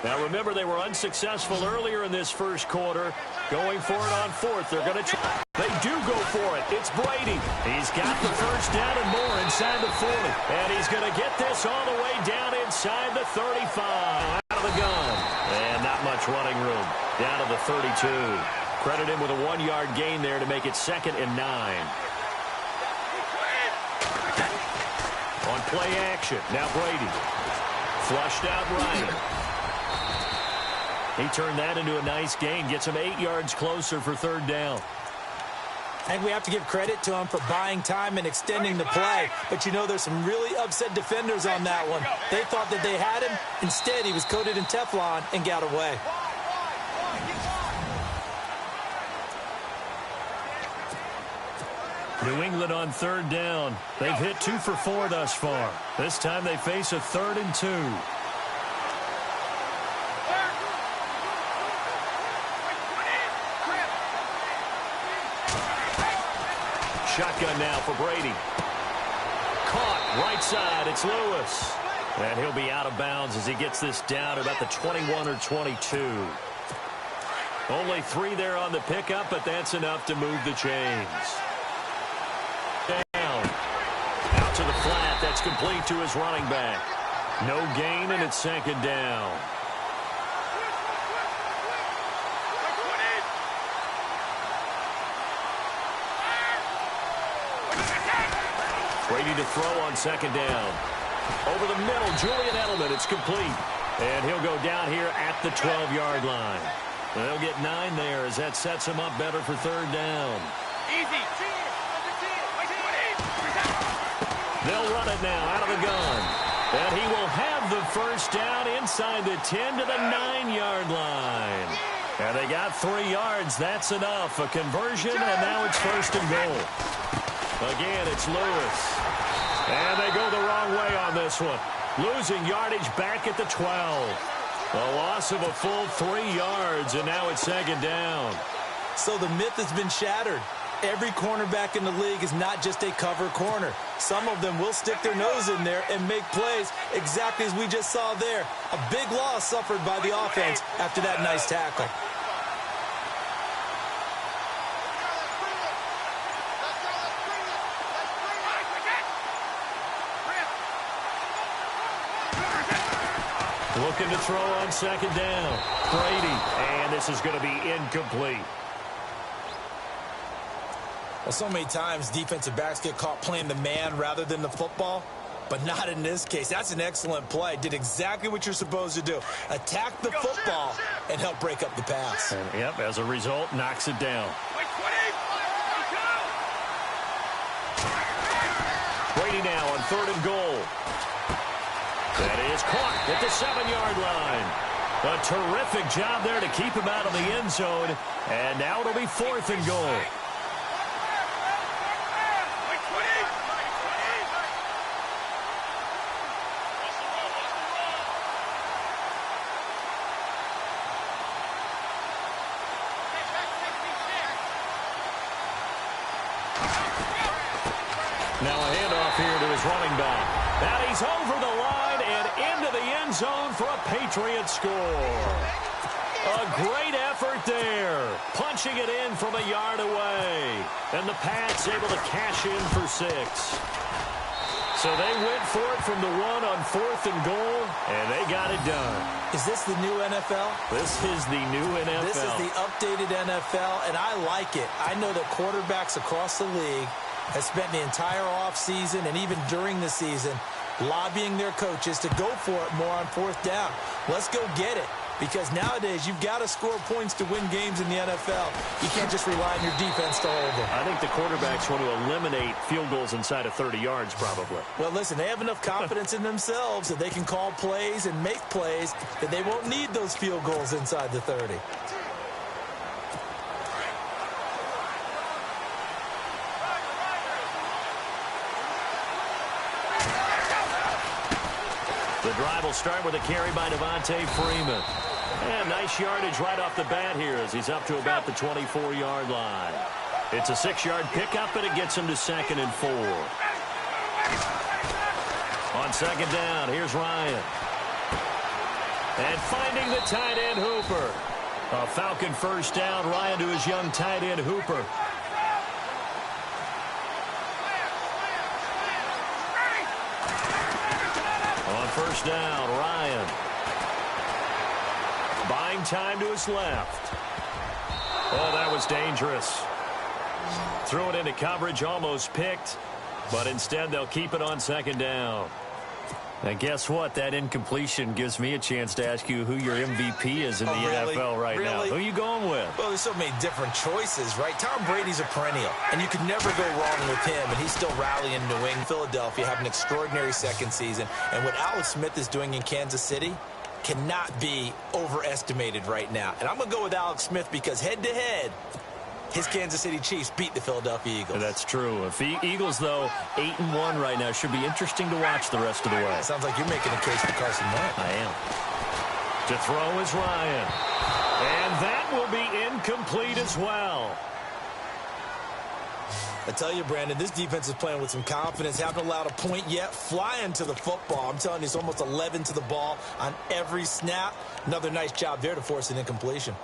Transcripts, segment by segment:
Now, remember, they were unsuccessful earlier in this first quarter. Going for it on fourth. They're going to try. They do go for it. It's Brady. He's got the first down and more inside the 40. And he's going to get this all the way down inside the 35. Out of the gun. And not much running room. Down to the 32. Credit him with a 1-yard gain there to make it 2nd and 9. On play action. Now Brady. Flushed out Ryan. He turned that into a nice gain. Gets him 8 yards closer for 3rd down. I think we have to give credit to him for buying time and extending the play. But, you know, there's some really upset defenders on that one. They thought that they had him. Instead, he was coated in Teflon and got away. New England on 3rd down. They've hit 2 for 4 thus far. This time they face a 3rd and 2. Shotgun now for Brady. Caught right side. It's Lewis. And he'll be out of bounds as he gets this down about the 21 or 22. Only 3 there on the pickup, but that's enough to move the chains. Down. Out to the flat. That's complete to his running back. No gain, and it's 2nd down. Brady to throw on 2nd down. Over the middle, Julian Edelman. It's complete. And he'll go down here at the 12-yard line. They'll get 9 there as that sets him up better for 3rd down. Easy. They'll run it now out of the gun. And he will have the first down inside the 10 to the 9-yard line. And they got 3 yards. That's enough. A conversion, and now it's 1st and goal. Again, it's Lewis. And they go the wrong way on this one. Losing yardage back at the 12. A loss of a full 3 yards, and now it's 2nd down. So the myth has been shattered. Every cornerback in the league is not just a cover corner. Some of them will stick their nose in there and make plays exactly as we just saw there. A big loss suffered by the offense after that nice tackle. Looking to throw on 2nd down. Brady, and this is going to be incomplete. Well, so many times defensive backs get caught playing the man rather than the football, but not in this case. That's an excellent play. Did exactly what you're supposed to do. Attack the football and help break up the pass. And, yep, as a result, knocks it down. Brady now on 3rd and goal. That is caught at the 7-yard line. A terrific job there to keep him out of the end zone. And now it'll be 4th and goal. Now a handoff here to his running back. And he's over the line and into the end zone for a Patriot score. A great effort there. Punching it in from a yard away. And the Pats able to cash in for 6. So they went for it from the 1 on 4th and goal, and they got it done. Is this the new NFL? This is the new NFL. This is the updated NFL, and I like it. I know that quarterbacks across the league have spent the entire offseason and even during the season lobbying their coaches to go for it more on 4th down. Let's go get it. Because nowadays, you've got to score points to win games in the NFL. You can't just rely on your defense to hold them. I think the quarterbacks want to eliminate field goals inside of 30 yards, probably. Well, listen, they have enough confidence in themselves that they can call plays and make plays that they won't need those field goals inside the 30. The drive will start with a carry by Devontae Freeman. And nice yardage right off the bat here as he's up to about the 24-yard line. It's a 6-yard pickup, and it gets him to 2nd and 4. On 2nd down, here's Ryan. And finding the tight end, Hooper. A Falcon first down. Ryan to his young tight end, Hooper. On first down, Ryan. Buying time to his left. Oh, that was dangerous. Threw it into coverage, almost picked. But instead, they'll keep it on second down. And guess what? That incompletion gives me a chance to ask you who your MVP is in the NFL right now. Who are you going with? Well, there's so many different choices, right? Tom Brady's a perennial, and you can never go wrong with him, and he's still rallying New England. Philadelphia have an extraordinary second season, and what Alex Smith is doing in Kansas City cannot be overestimated right now. And I'm going to go with Alex Smith because head-to-head, his Kansas City Chiefs beat the Philadelphia Eagles. That's true. If the Eagles, though, 8-1 right now, should be interesting to watch the rest of the way. Sounds like you're making a case for Carson Wentz. I am. To throw is Ryan. And that will be incomplete as well. I tell you, Brandon, this defense is playing with some confidence. Haven't allowed a point yet. Flying to the football. I'm telling you, it's almost 11 to the ball on every snap. Another nice job there to force an incompletion.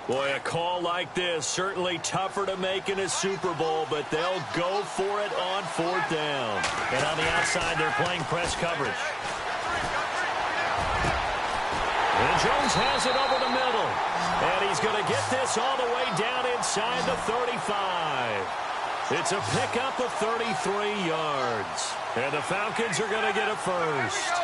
Boy, a call like this, certainly tougher to make in a Super Bowl, but they'll go for it on fourth down. And on the outside, they're playing press coverage. And Jones has it over the middle. And he's going to get this all the way down inside the 35. It's a pickup of 33 yards. And the Falcons are going to get a first.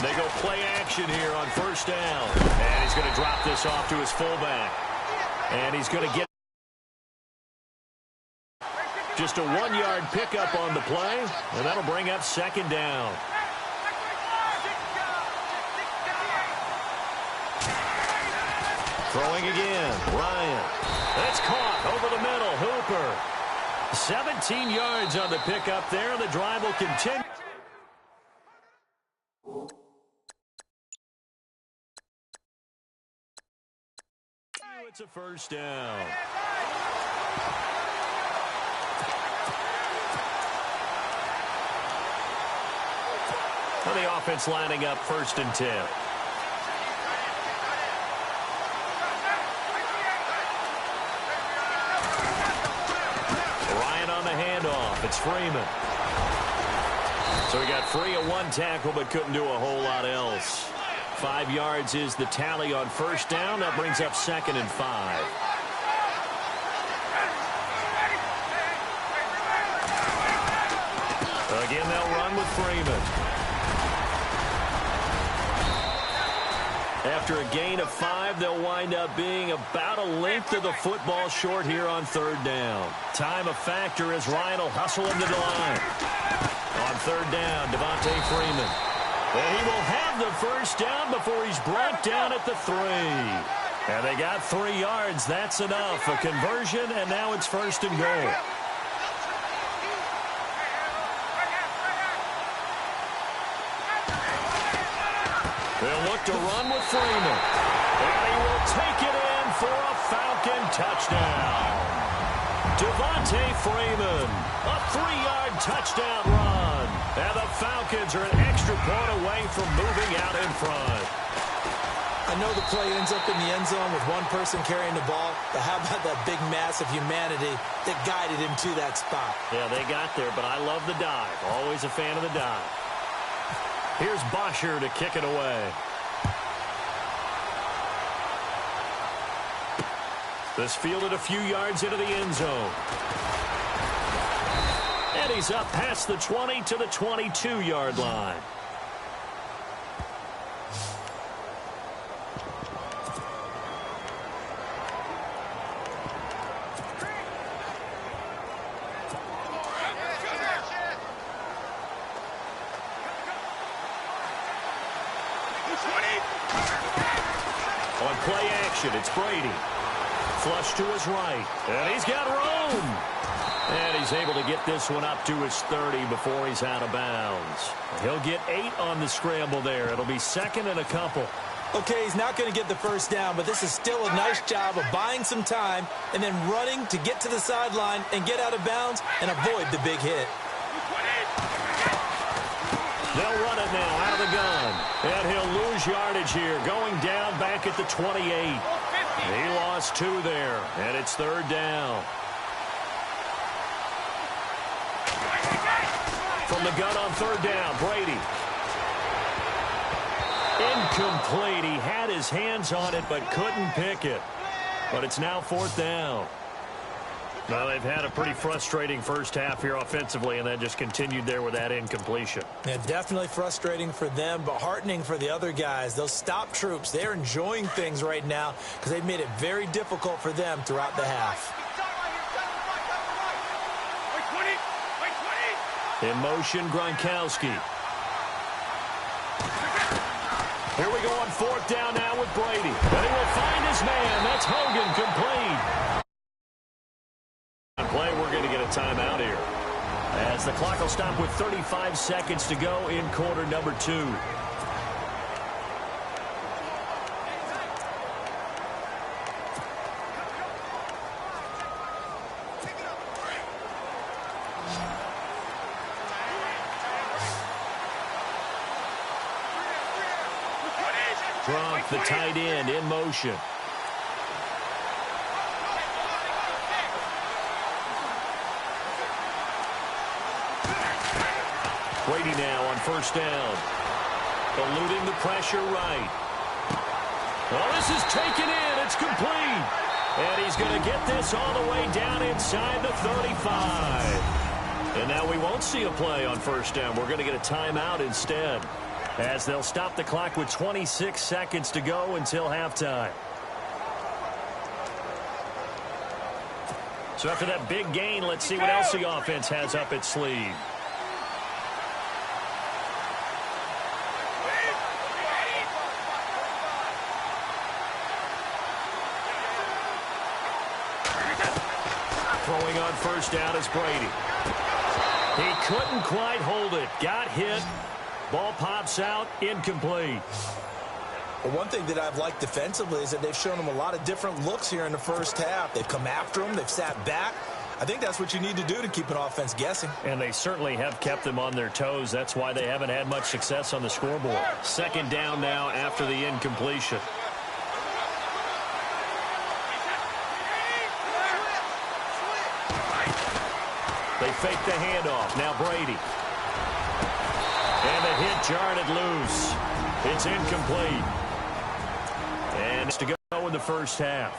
They go play action here on first down. And he's going to drop this off to his fullback. And he's going to get just a 1-yard pickup on the play. And that'll bring up second down. Throwing again. Ryan. That's caught over the middle. Hooper. 17 yards on the pickup there. The drive will continue. It's a first down. And the offense lining up 1st and 10. Ryan on the handoff. It's Freeman. So he got free of 1 tackle but couldn't do a whole lot else. 5 yards is the tally on first down. That brings up 2nd and 5. Again, they'll run with Freeman. After a gain of 5, they'll wind up being about a length of the football short here on 3rd down. Time a factor as Ryan will hustle him to the line. On 3rd down, Devontae Freeman. And he will have the first down before he's brought down at the 3. And they got 3 yards. That's enough. A conversion, and now it's 1st and goal. They'll look to run with Freeman. And he will take it in for a Falcon touchdown. Devontae Freeman, a 3-yard touchdown run. And the Falcons are an extra point away from moving out in front. I know the play ends up in the end zone with one person carrying the ball, but how about that big mass of humanity that guided him to that spot? Yeah, they got there, but I love the dive. Always a fan of the dive. Here's Bosher to kick it away. This fielded a few yards into the end zone. And he's up past the 20 to the 22-yard line. On play action, it's Brady. Flush to his right. And he's got room. And he's able to get this one up to his 30 before he's out of bounds. He'll get 8 on the scramble there. It'll be 2nd and a couple. Okay, he's not going to get the first down, but this is still a nice job of buying some time and then running to get to the sideline and get out of bounds and avoid the big hit. They'll run it now out of the gun. And he'll lose yardage here, going down back at the 28. He lost 2 there, and it's 3rd down. From the gun on 3rd down, Brady. Incomplete. He had his hands on it but couldn't pick it. But it's now 4th down. Well, they've had a pretty frustrating first half here offensively, and then just continued there with that incompletion. Yeah, definitely frustrating for them, but heartening for the other guys. Those stop troops, they're enjoying things right now because they've made it very difficult for them throughout the half. In motion, Gronkowski. Here we go on 4th down now with Brady. And he will find his man. That's Hogan, complete. Play, we're going to get a timeout here, as the clock will stop with 35 seconds to go in quarter number 2. Gronk, the tight end, in motion. Brady now on 1st down. Eluding the pressure right. Well, this is taken in. It's complete. And he's going to get this all the way down inside the 35. And now we won't see a play on 1st down. We're going to get a timeout instead, as they'll stop the clock with 26 seconds to go until halftime. So after that big gain, let's see what else the offense has up its sleeve. Throwing on 1st down is Brady. He couldn't quite hold it. Got hit. Ball pops out. Incomplete. Well, one thing that I've liked defensively is that they've shown him a lot of different looks here in the first half. They've come after him. They've sat back. I think that's what you need to do to keep an offense guessing. And they certainly have kept them on their toes. That's why they haven't had much success on the scoreboard. 2nd down now after the incompletion. They fake the handoff. Now Brady. And the hit jarred it loose. It's incomplete. And it's to go in the first half.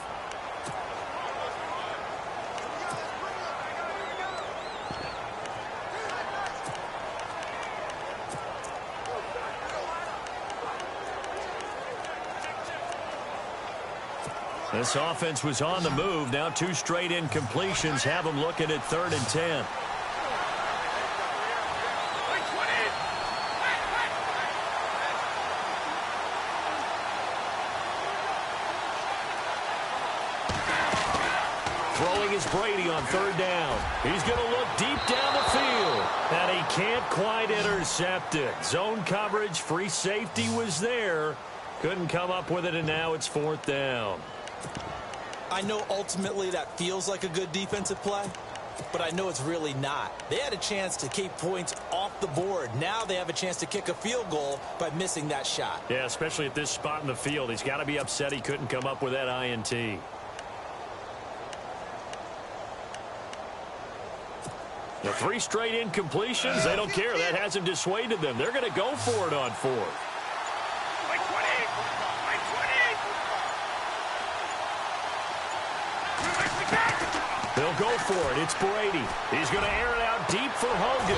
This offense was on the move. Now 2 straight incompletions have them looking at 3rd and 10. Throwing is Brady on 3rd down. He's going to look deep down the field. And he can't quite intercept it. Zone coverage, free safety was there. Couldn't come up with it, and now it's 4th down. I know ultimately that feels like a good defensive play, but I know it's really not. They had a chance to keep points off the board. Now they have a chance to kick a field goal by missing that shot. Yeah, especially at this spot in the field. He's got to be upset he couldn't come up with that INT. The 3 straight incompletions, they don't care. That hasn't dissuaded them. They're going to go for it on 4th. They'll go for it. It's Brady. He's going to air it out deep for Hogan.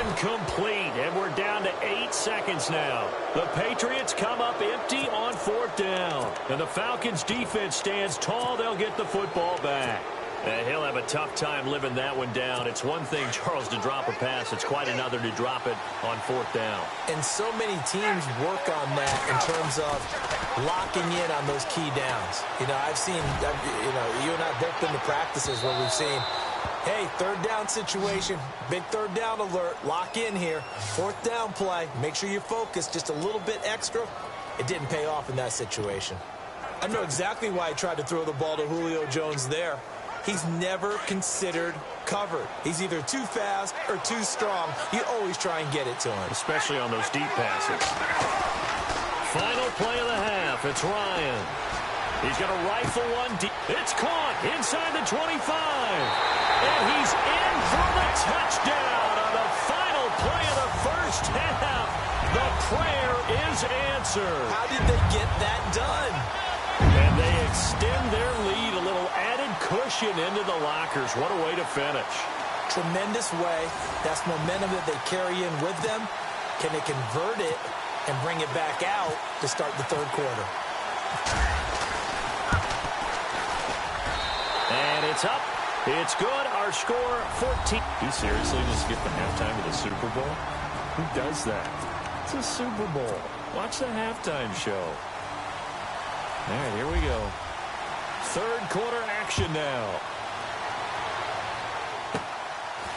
Incomplete. And we're down to 8 seconds now. The Patriots come up empty on 4th down. And the Falcons defense stands tall. They'll get the football back. And he'll have a tough time living that one down. It's one thing, Charles, to drop a pass. It's quite another to drop it on 4th down. And so many teams work on that in terms of locking in on those key downs. You know, I've seen, you and I have both been to practices where we've seen, hey, 3rd down situation, big 3rd down alert, lock in here. 4th down play, make sure you're focused just a little bit extra. It didn't pay off in that situation. I know exactly why he tried to throw the ball to Julio Jones there. he's never considered covered. He's either too fast or too strong. You always try and get it to him. Especially on those deep passes. Final play of the half. It's Ryan. He's going to rifle one deep. It's caught inside the 25. And he's in for the touchdown on the final play of the first half. The prayer is answered. How did they get that done? And they extend their lead, a little added cushion into the lockers. What a way to finish. Tremendous way. That's momentum that they carry in with them. Can they convert it and bring it back out to start the third quarter? And it's up. It's good. Our score, 14. You seriously just skip the halftime of the Super Bowl? Who does that? It's a Super Bowl. Watch the halftime show. All right, here we go. Third quarter action now.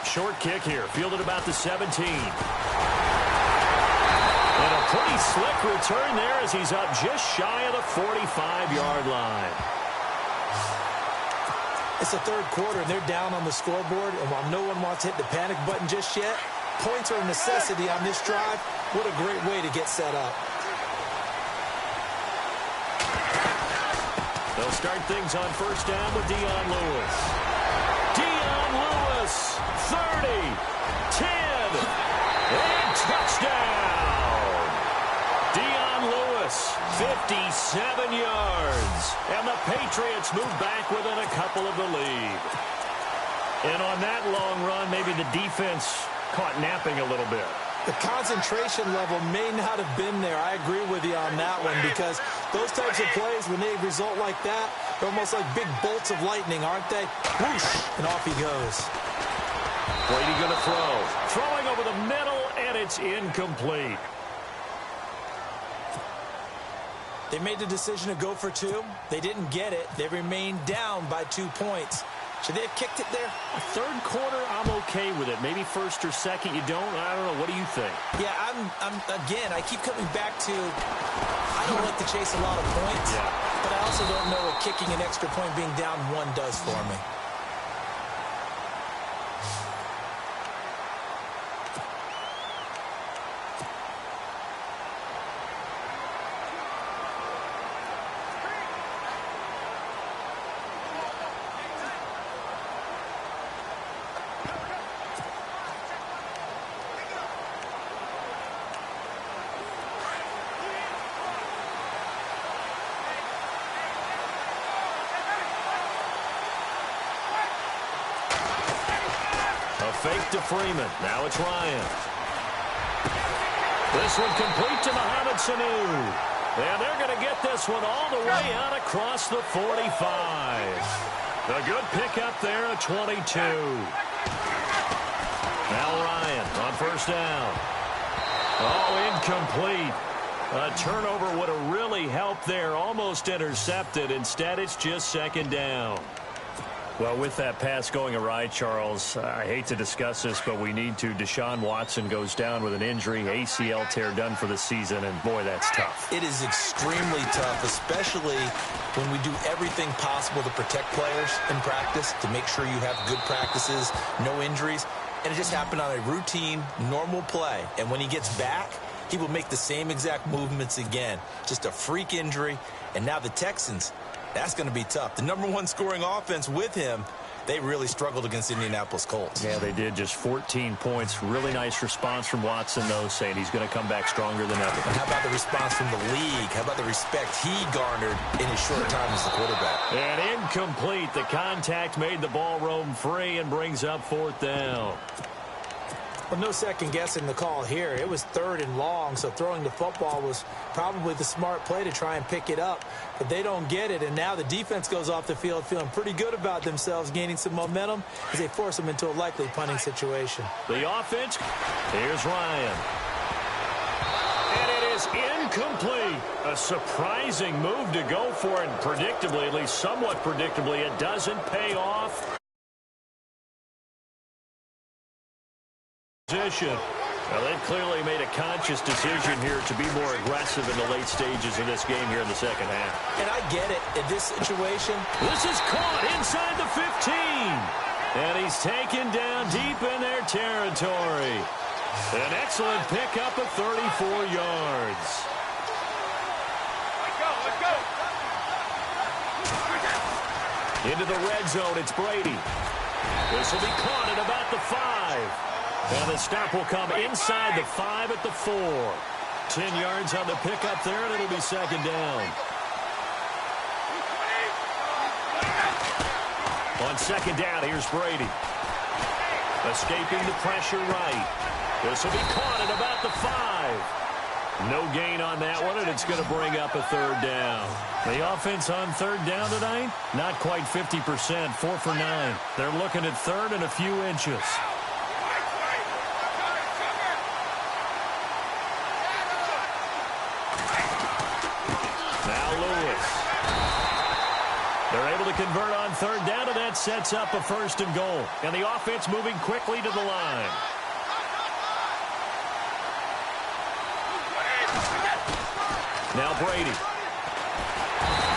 Short kick here. Fielded about the 17. And a pretty slick return there as he's up just shy of the 45-yard line. It's the third quarter, and they're down on the scoreboard. And while no one wants to hit the panic button just yet, points are a necessity on this drive. What a great way to get set up. They'll start things on first down with Dion Lewis. Dion Lewis, 30, 10, and touchdown. Dion Lewis, 57 yards. And the Patriots move back within a couple of the lead. And on that long run, maybe the defense caught napping a little bit. The concentration level may not have been there. I agree with you on that one, because those types of plays, when they result like that, they're almost like big bolts of lightning, aren't they? Whoosh, and off he goes. Brady going to throw. Throwing over the middle, and it's incomplete. They made the decision to go for two. They didn't get it. They remained down by 2 points. Should they have kicked it there? A third quarter, I'm okay with it. Maybe first or second, you don't. I don't know. What do you think? Yeah, again, I keep coming back to, I don't like to chase a lot of points, but I also don't know what kicking an extra point being down one does for me. Fake to Freeman. Now it's Ryan. This one complete to Mohamed Sanu. And they're going to get this one all the way out across the 45. A good pickup there at 22. Now Ryan on first down. Oh, incomplete. A turnover would have really helped there. Almost intercepted. Instead, it's just second down. Well, with that pass going awry, Charles, I hate to discuss this, but we need to. Deshaun Watson goes down with an injury, ACL tear done for the season, and boy, that's tough. It is extremely tough, especially when we do everything possible to protect players in practice, to make sure you have good practices, no injuries, and it just happened on a routine, normal play. And when he gets back, he will make the same exact movements again. Just a freak injury, and now the Texans, that's going to be tough. The #1 scoring offense with him, they really struggled against Indianapolis Colts. Yeah, they did. Just 14 points. Really nice response from Watson, though, saying he's going to come back stronger than ever. And how about the response from the league? How about the respect he garnered in his short time as the quarterback? And incomplete. The contact made the ball roam free and brings up fourth down. Well, no second guessing the call here. It was third and long, so throwing the football was probably the smart play to try and pick it up. But they don't get it, and now the defense goes off the field feeling pretty good about themselves, gaining some momentum as they force them into a likely punting situation. The offense, here's Ryan. And it is incomplete. A surprising move to go for it, and predictably, at least somewhat predictably, it doesn't pay off. Position. Well, they've clearly made a conscious decision here to be more aggressive in the late stages of this game here in the second half. And I get it. In this situation, this is caught inside the 15. And he's taken down deep in their territory. An excellent pickup of 34 yards. Let's go. Into the red zone, it's Brady. This will be caught at about the 5. And the stop will come inside the 5 at the 4. 10 yards on the pickup there, and it'll be second down. On second down, here's Brady. Escaping the pressure right. This will be caught at about the 5. No gain on that one, and it's going to bring up a third down. The offense on third down tonight, not quite 50%, 4 for 9. They're looking at third and a few inches. They're able to convert on third down, and that sets up a first and goal. And the offense moving quickly to the line. Now Brady.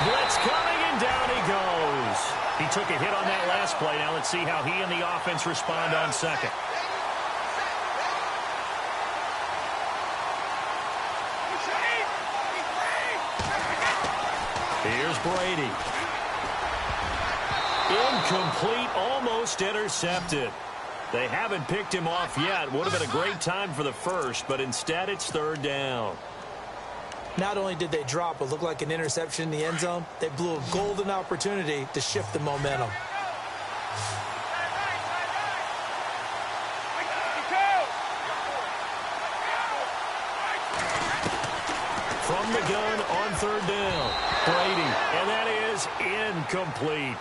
Blitz coming, and down he goes. He took a hit on that last play. Now let's see how he and the offense respond on second. Here's Brady. Incomplete, almost intercepted. They haven't picked him off yet. Would have been a great time for the first, but instead it's third down. Not only did they drop what looked like an interception in the end zone, they blew a golden opportunity to shift the momentum. From the gun on third down, Brady, and that is incomplete.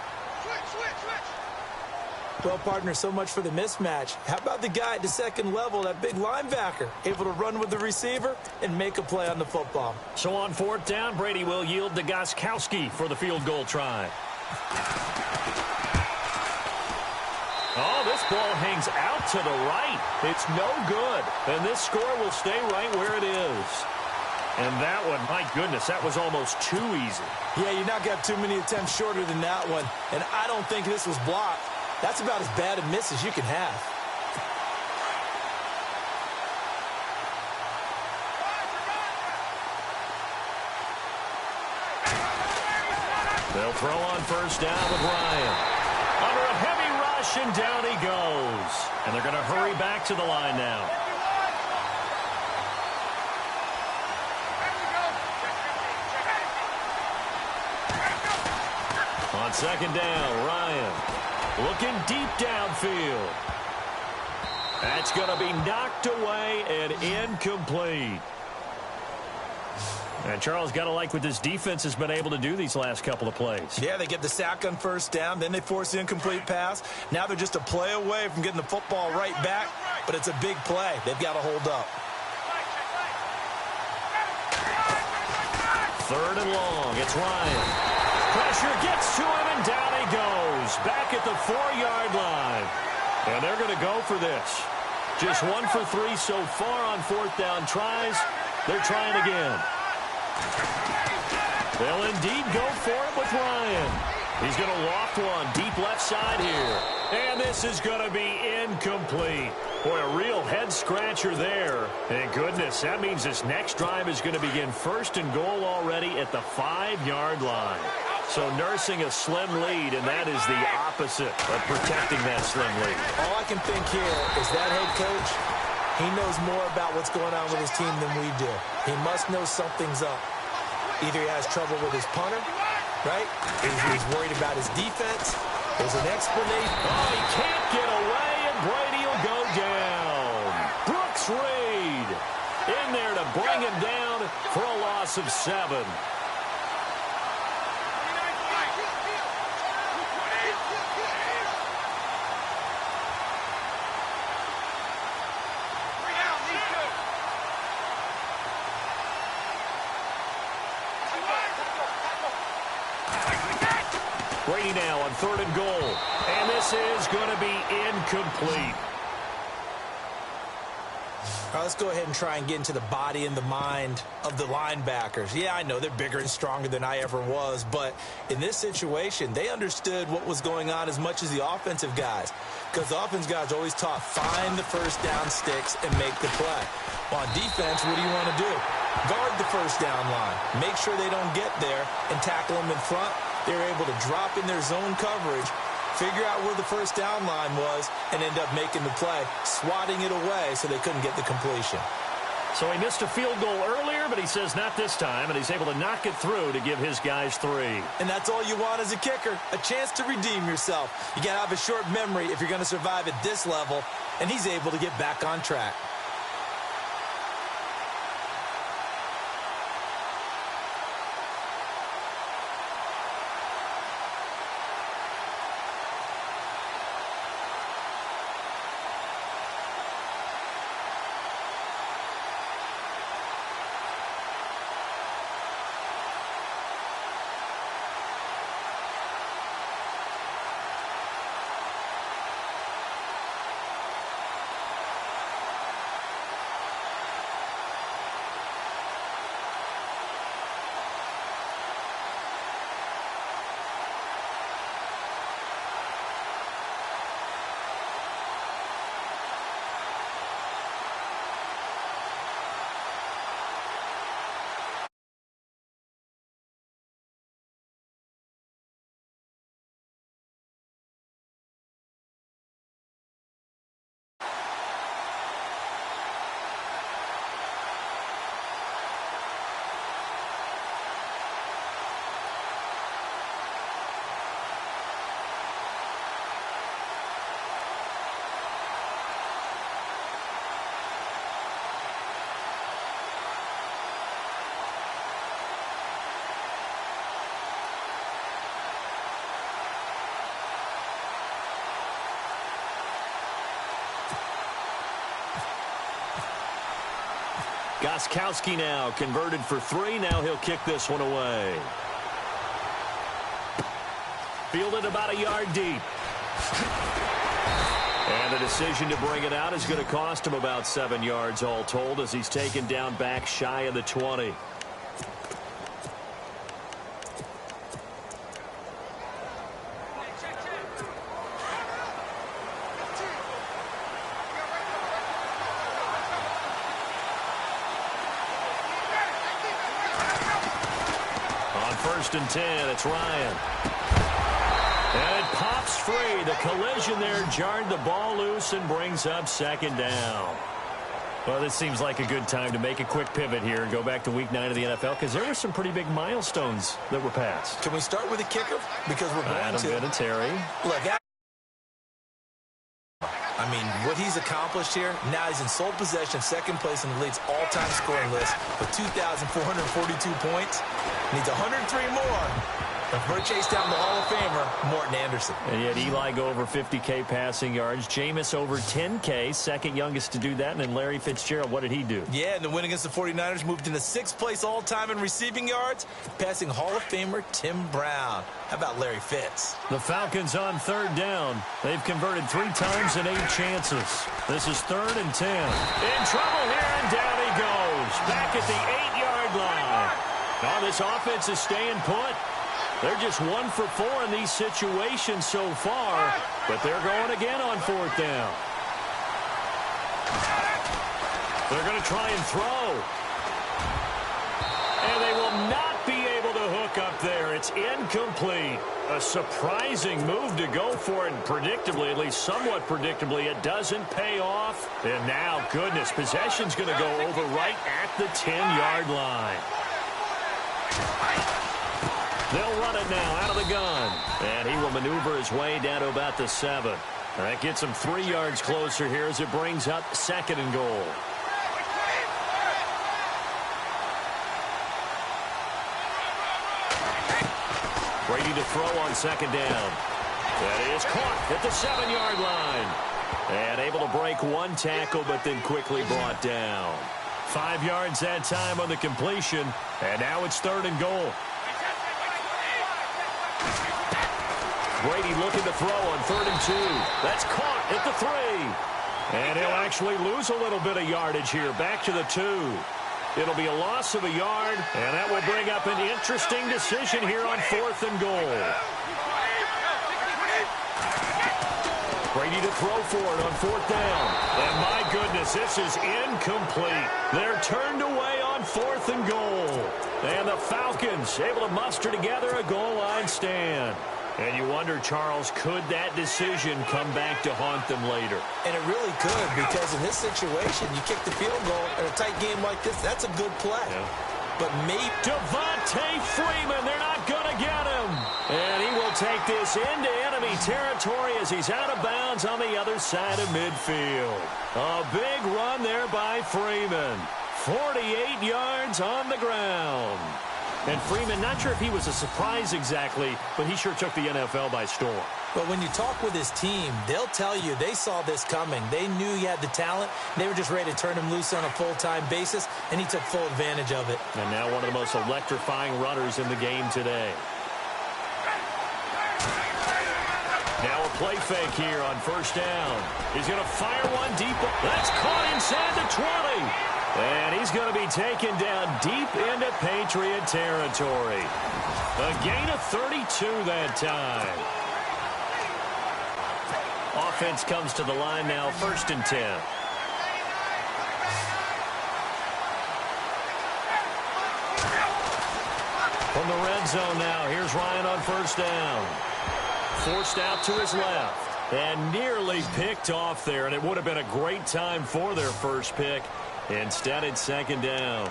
Well, partner, so much for the mismatch. How about the guy at the second level, that big linebacker, able to run with the receiver and make a play on the football? So on fourth down, Brady will yield to Gostkowski for the field goal try. Oh, this ball hangs out to the right. It's no good. And this score will stay right where it is. And that one, my goodness, that was almost too easy. Yeah, you're not going to have too many attempts shorter than that one. And I don't think this was blocked. That's about as bad a miss as you can have. They'll throw on first down with Ryan. Under a heavy rush, and down he goes. And they're going to hurry back to the line now. On second down, Ryan looking deep downfield. That's going to be knocked away and incomplete. And Charles, got to like what this defense has been able to do these last couple of plays. Yeah, they get the sack on first down, then they force the incomplete pass. Now they're just a play away from getting the football right back, but it's a big play. They've got to hold up. Third and long, it's Ryan. Pressure gets to him, and down he goes. Back at the 4-yard line. And they're going to go for this. Just 1 for 3 so far on fourth down tries. They're trying again. They'll indeed go for it with Ryan. He's going to loft one deep left side here. And this is going to be incomplete. Boy, a real head-scratcher there. And goodness, that means this next drive is going to begin first and goal already at the 5-yard line. So nursing a slim lead, and that is the opposite of protecting that slim lead. All I can think here is that head coach, he knows more about what's going on with his team than we do. He must know something's up. Either he has trouble with his punter, right? He's worried about his defense. There's an explanation. Oh, he can't get away, and Brady will go down. Brooks Reed in there to bring him down for a loss of 7. Brady now on third and goal. And this is going to be incomplete. All right, let's go ahead and try and get into the body and the mind of the linebackers. Yeah, I know they're bigger and stronger than I ever was, but in this situation, they understood what was going on as much as the offensive guys, because the offensive guys always taught find the first down sticks and make the play. Well, on defense, what do you want to do? Guard the first down line. Make sure they don't get there and tackle them in front. They were able to drop in their zone coverage, figure out where the first down line was, and end up making the play, swatting it away so they couldn't get the completion. So he missed a field goal earlier, but he says not this time, and he's able to knock it through to give his guys 3. And that's all you want as a kicker, a chance to redeem yourself. You got to have a short memory if you're going to survive at this level, and he's able to get back on track. Gostkowski now converted for 3. Now he'll kick this one away. Fielded about a yard deep. And the decision to bring it out is going to cost him about 7 yards all told as he's taken down back shy of the 20. First and 10, it's Ryan. And it pops free. The collision there jarred the ball loose and brings up second down. Well, this seems like a good time to make a quick pivot here and go back to Week 9 of the NFL because there were some pretty big milestones that were passed. Can we start with the kicker? Because we're going Adam Vinatieri. Look, I mean, what he's accomplished here, now he's in sole possession, second place in the league's all-time scoring list with 2,442 points. Needs 103 more. We're chase down the Hall of Famer, Morton Anderson. And yet Eli go over 50K passing yards. Jameis over 10K, second youngest to do that. And then Larry Fitzgerald, what did he do? Yeah, and the win against the 49ers moved into 6th place all-time in receiving yards, passing Hall of Famer Tim Brown. How about Larry Fitz? The Falcons on third down. They've converted 3 times in 8 chances. This is 3rd and 10. In trouble here, and down he goes. Back at the 8-yard line. Now this offense is staying put. They're just 1 for 4 in these situations so far, but they're going again on 4th down. They're going to try and throw. And they will not be able to hook up there. It's incomplete. A surprising move to go for it, and predictably, at least somewhat predictably, it doesn't pay off. And now, goodness, possession's going to go over right at the 10-yard line. They'll run it now out of the gun. And he will maneuver his way down to about the 7. That gets him 3 yards closer here as it brings up 2nd and goal. Brady to throw on 2nd down. That is caught at the 7-yard line. And able to break 1 tackle, but then quickly brought down. 5 yards that time on the completion. And now it's 3rd and goal. Brady looking to throw on 3rd and 2. That's caught at the 3. And he'll actually lose a little bit of yardage here. Back to the 2. It'll be a loss of a yard, and that will bring up an interesting decision here on 4th and goal. Brady to throw for it on 4th down. And my goodness, this is incomplete. They're turned away on 4th and goal. And the Falcons able to muster together a goal line stand. And you wonder, Charles, could that decision come back to haunt them later? And it really could, because in this situation, you kick the field goal in a tight game like this, that's a good play. Yeah. But maybe Devontae Freeman, they're not going to get him. And he will take this into enemy territory as he's out of bounds on the other side of midfield. A big run there by Freeman. 48 yards on the ground. And Freeman, not sure if he was a surprise exactly, but he sure took the NFL by storm. But when you talk with his team, they'll tell you they saw this coming. They knew he had the talent. They were just ready to turn him loose on a full-time basis, and he took full advantage of it. And now one of the most electrifying runners in the game today. Now a play fake here on 1st down. He's going to fire one deep. That's caught inside the 20. And he's going to be taken down deep into Patriot territory. A gain of 32 that time. Offense comes to the line now, 1st and 10. From the red zone now, here's Ryan on 1st down. Forced out to his left. And nearly picked off there, and it would have been a great time for their first pick. Instead, it's 2nd down.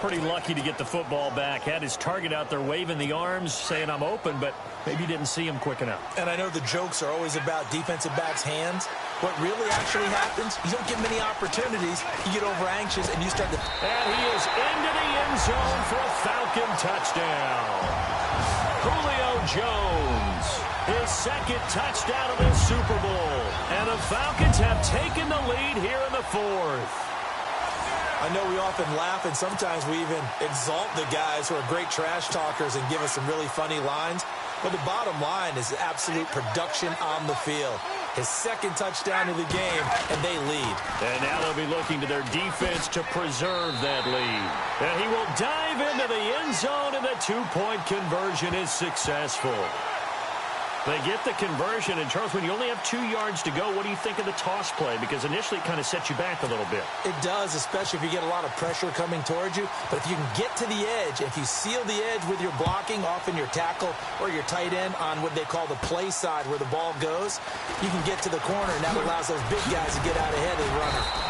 Pretty lucky to get the football back. Had his target out there waving the arms, saying, I'm open, but maybe didn't see him quick enough. And I know the jokes are always about defensive backs' hands. What really actually happens, you don't get many opportunities. You get over anxious, and you start to... And he is into the end zone for a Falcon touchdown. Julio Jones, his 2nd touchdown of this Super Bowl. And the Falcons have taken the lead here in the 4th. I know we often laugh, and sometimes we even exalt the guys who are great trash talkers and give us some really funny lines. But the bottom line is absolute production on the field. His 2nd touchdown of the game, and they lead. And now they'll be looking to their defense to preserve that lead. And he will dive into the end zone, and the 2-point conversion is successful. They get the conversion, and Charles, when you only have 2 yards to go, what do you think of the toss play? Because initially it kind of sets you back a little bit. It does, especially if you get a lot of pressure coming towards you. But if you can get to the edge, if you seal the edge with your blocking, often your tackle or your tight end on what they call the play side where the ball goes, you can get to the corner, and that allows those big guys to get out ahead of the runner.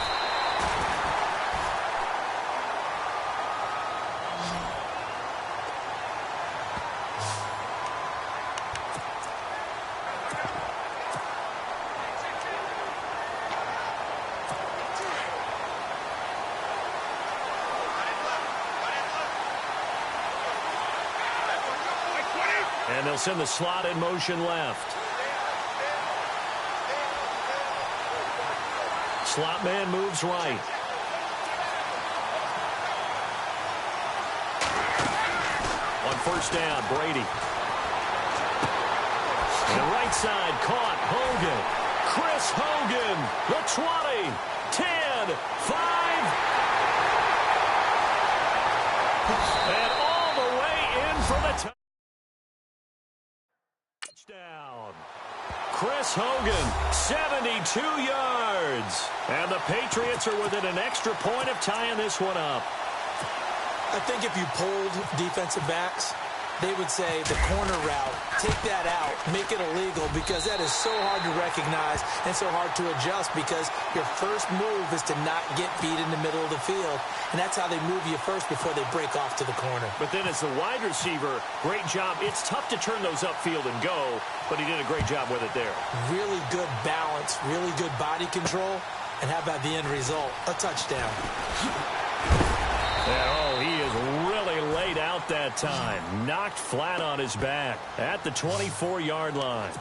And they'll send the slot in motion left. Slot man moves right. On 1st down, Brady. And right side, caught, Hogan. Chris Hogan, the 20, 10, 5. And all the way in for the touchdown. Chris Hogan, 72 yards. And the Patriots are within an extra point of tying this one up. I think if you polled defensive backs, they would say the corner route, take that out, make it illegal, because that is so hard to recognize and so hard to adjust, because your first move is to not get beat in the middle of the field. And that's how they move you first before they break off to the corner. But then as the wide receiver, great job. It's tough to turn those upfield and go, but he did a great job with it there. Really good balance, really good body control. And how about the end result? A touchdown. Oh, he is really laid out that time. Knocked flat on his back at the 24-yard line.